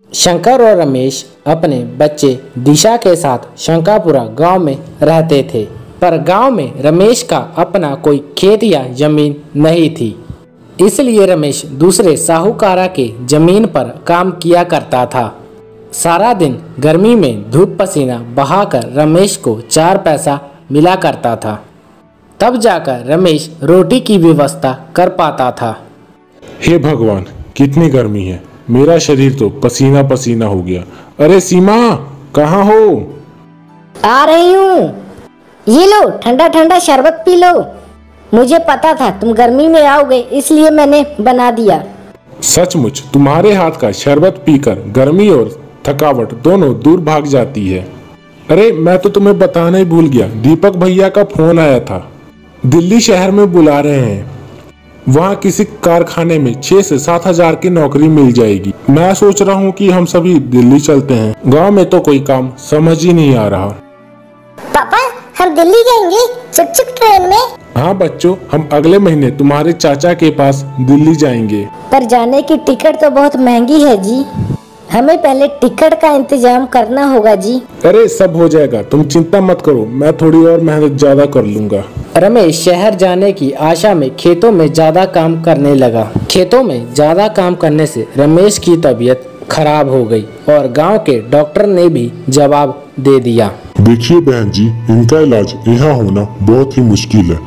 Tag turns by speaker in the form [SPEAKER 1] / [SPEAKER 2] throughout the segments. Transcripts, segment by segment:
[SPEAKER 1] शंकर और रमेश अपने बच्चे दिशा के साथ शंकापुरा गांव में रहते थे, पर गांव में रमेश का अपना कोई खेत या जमीन नहीं थी। इसलिए रमेश दूसरे साहूकारा के जमीन पर काम किया करता था। सारा दिन गर्मी में धूप पसीना बहाकर रमेश को 4 पैसा मिला करता था। तब जाकर रमेश रोटी की व्यवस्था कर पाता था।
[SPEAKER 2] हे भगवान, कितनी गर्मी है, मेरा शरीर तो पसीना पसीना हो गया। अरे सीमा, कहाँ हो?
[SPEAKER 3] आ रही हूँ। ये लो ठंडा ठंडा शरबत पी लो। मुझे पता था तुम गर्मी में आओगे, इसलिए मैंने बना दिया।
[SPEAKER 2] सचमुच तुम्हारे हाथ का शरबत पीकर गर्मी और थकावट दोनों दूर भाग जाती है। अरे मैं तो तुम्हें बताना ही भूल गया, दीपक भैया का फोन आया था। दिल्ली शहर में बुला रहे हैं। वहाँ किसी कारखाने में 6 से 7 हजार की नौकरी मिल जाएगी। मैं सोच रहा हूँ कि हम सभी दिल्ली चलते हैं। गांव में तो कोई काम समझ ही नहीं आ रहा।
[SPEAKER 3] पापा, हम दिल्ली जाएंगे चुक ट्रेन में?
[SPEAKER 2] हाँ बच्चों, हम अगले महीने तुम्हारे चाचा के पास दिल्ली जाएंगे।
[SPEAKER 3] पर जाने की टिकट तो बहुत महंगी है जी। हमें पहले टिकट का इंतजाम करना होगा जी।
[SPEAKER 2] अरे सब हो जाएगा, तुम चिंता मत करो, मैं थोड़ी और मेहनत ज्यादा कर लूंगा।
[SPEAKER 1] रमेश शहर जाने की आशा में खेतों में ज्यादा काम करने लगा। खेतों में ज्यादा काम करने से रमेश की तबीयत खराब हो गई और गांव के डॉक्टर ने भी जवाब दे दिया।
[SPEAKER 4] देखिए बहन जी, इनका इलाज यहाँ होना बहुत ही मुश्किल है।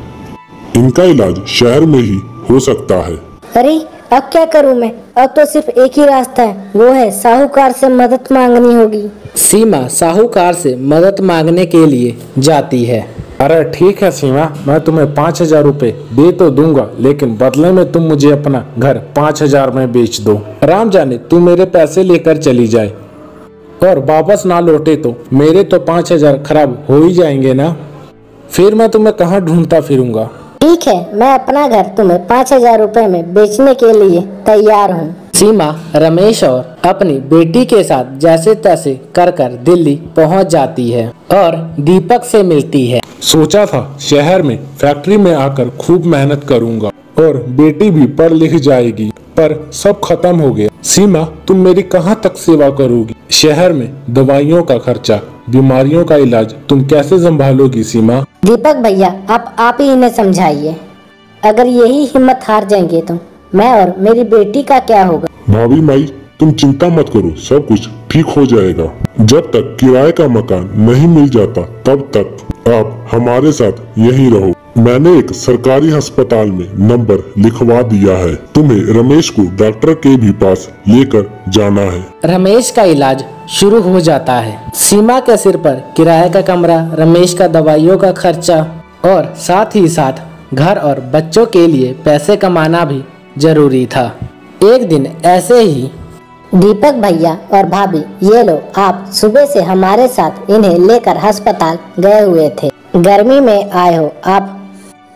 [SPEAKER 4] इनका इलाज शहर में ही हो सकता है।
[SPEAKER 3] अरे अब क्या करूं मैं? अब तो सिर्फ एक ही रास्ता है, वो है साहूकार से मदद मांगनी होगी।
[SPEAKER 1] सीमा साहूकार से मदद मांगने के लिए जाती है।
[SPEAKER 2] अरे ठीक है सीमा, मैं तुम्हें 5,000 रुपए दे तो दूंगा, लेकिन बदले में तुम मुझे अपना घर 5,000 में बेच दो। राम जाने तू मेरे पैसे लेकर चली जाए और वापस ना लौटे तो मेरे तो 5,000 खराब हो ही जाएंगे ना। फिर मैं तुम्हें कहाँ ढूंढता फिरूंगा।
[SPEAKER 3] ठीक है, मैं अपना घर तुम्हें 5,000 रुपए में बेचने के लिए तैयार हूँ।
[SPEAKER 1] सीमा रमेश और अपनी बेटी के साथ जैसे तैसे कर दिल्ली पहुंच जाती है और दीपक से मिलती है।
[SPEAKER 2] सोचा था शहर में फैक्ट्री में आकर खूब मेहनत करूंगा और बेटी भी पढ़ लिख जाएगी, पर सब खत्म हो गया। सीमा, तुम मेरी कहाँ तक सेवा करोगी? शहर में दवाइयों का खर्चा, बीमारियों का इलाज तुम कैसे संभालोगी सीमा?
[SPEAKER 3] दीपक भैया, आप ही इन्हें समझाइए। अगर यही हिम्मत हार जाएंगे तो मैं और मेरी बेटी का क्या होगा?
[SPEAKER 4] भाभी माई, तुम चिंता मत करो, सब कुछ ठीक हो जाएगा। जब तक किराए का मकान नहीं मिल जाता तब तक आप हमारे साथ यहीं रहो। मैंने एक सरकारी अस्पताल में नंबर लिखवा दिया है। तुम्हें रमेश को डॉक्टर के भी पास लेकर जाना है।
[SPEAKER 1] रमेश का इलाज शुरू हो जाता है। सीमा के सिर पर किराए का कमरा, रमेश का दवाइयों का खर्चा और साथ ही साथ घर और बच्चों के लिए पैसे कमाना भी जरूरी था। एक दिन ऐसे ही
[SPEAKER 3] दीपक भैया और भाभी, ये लो, आप सुबह से हमारे साथ इन्हें लेकर अस्पताल गए हुए थे। गर्मी में आए हो, आप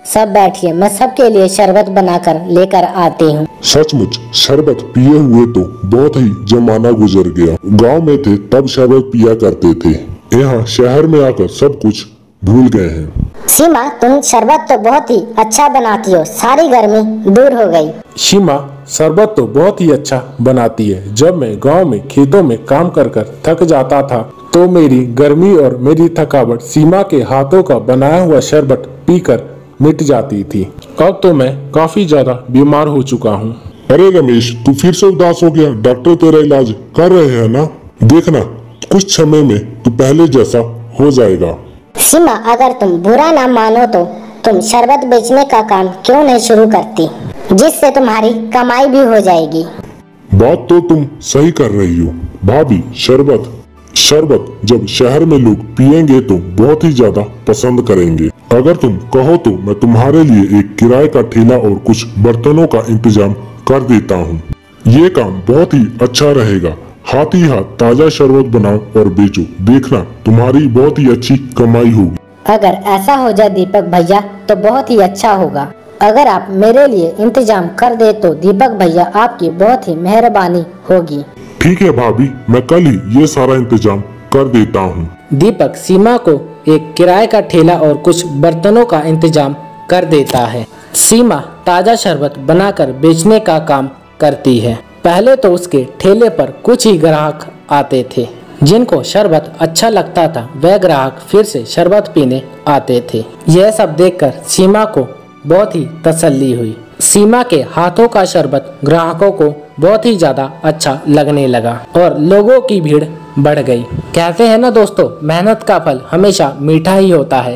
[SPEAKER 3] सब बैठिए, मैं सबके लिए शरबत बनाकर लेकर आती हूँ।
[SPEAKER 4] सचमुच शरबत पिए हुए तो बहुत ही जमाना गुजर गया। गांव में थे तब शरबत पिया करते थे, यहाँ शहर में आकर सब कुछ भूल गए हैं।
[SPEAKER 3] सीमा, तुम शरबत तो बहुत ही अच्छा बनाती हो, सारी गर्मी दूर हो गई।
[SPEAKER 2] सीमा शरबत तो बहुत ही अच्छा बनाती है। जब मैं गांव में खेतों में काम कर थक जाता था तो मेरी गर्मी और मेरी थकावट सीमा के हाथों का बनाया हुआ शरबत पीकर मिट जाती थी। अब तो मैं काफी ज्यादा बीमार हो चुका हूँ।
[SPEAKER 4] अरे रमेश, तू फिर से उदास हो गया? डॉक्टर तेरा इलाज कर रहे हैं ना? देखना कुछ समय में तू पहले जैसा हो जाएगा।
[SPEAKER 3] सीमा, अगर तुम बुरा ना मानो तो तुम शरबत बेचने का काम क्यों नहीं शुरू करती, जिससे तुम्हारी कमाई भी हो जाएगी।
[SPEAKER 4] बात तो तुम सही कर रही हो भाभी। शरबत जब शहर में लोग पिएंगे तो बहुत ही ज्यादा पसंद करेंगे। अगर तुम कहो तो मैं तुम्हारे लिए एक किराए का ठेला और कुछ बर्तनों का इंतजाम कर देता हूँ। ये काम बहुत ही अच्छा रहेगा। हाथ ही हाथ ताजा शरबत बनाओ और बेचो, देखना तुम्हारी बहुत ही अच्छी कमाई होगी।
[SPEAKER 3] अगर ऐसा हो जाए दीपक भैया तो बहुत ही अच्छा होगा। अगर आप मेरे लिए इंतजाम कर दे तो दीपक भैया, आपकी बहुत ही मेहरबानी होगी।
[SPEAKER 4] ठीक है भाभी, मैं कल ही ये सारा इंतजाम कर देता हूँ।
[SPEAKER 1] दीपक सीमा को एक किराए का ठेला और कुछ बर्तनों का इंतजाम कर देता है। सीमा ताजा शरबत बनाकर बेचने का काम करती है, पहले तो उसके ठेले पर कुछ ही ग्राहक आते थे। जिनको शरबत अच्छा लगता था वह ग्राहक फिर से शरबत पीने आते थे। यह सब देखकर सीमा को बहुत ही तसल्ली हुई। सीमा के हाथों का शरबत ग्राहकों को बहुत ही ज्यादा अच्छा लगने लगा और लोगों की भीड़ बढ़ गई। कहते हैं ना दोस्तों, मेहनत का फल हमेशा मीठा ही होता है।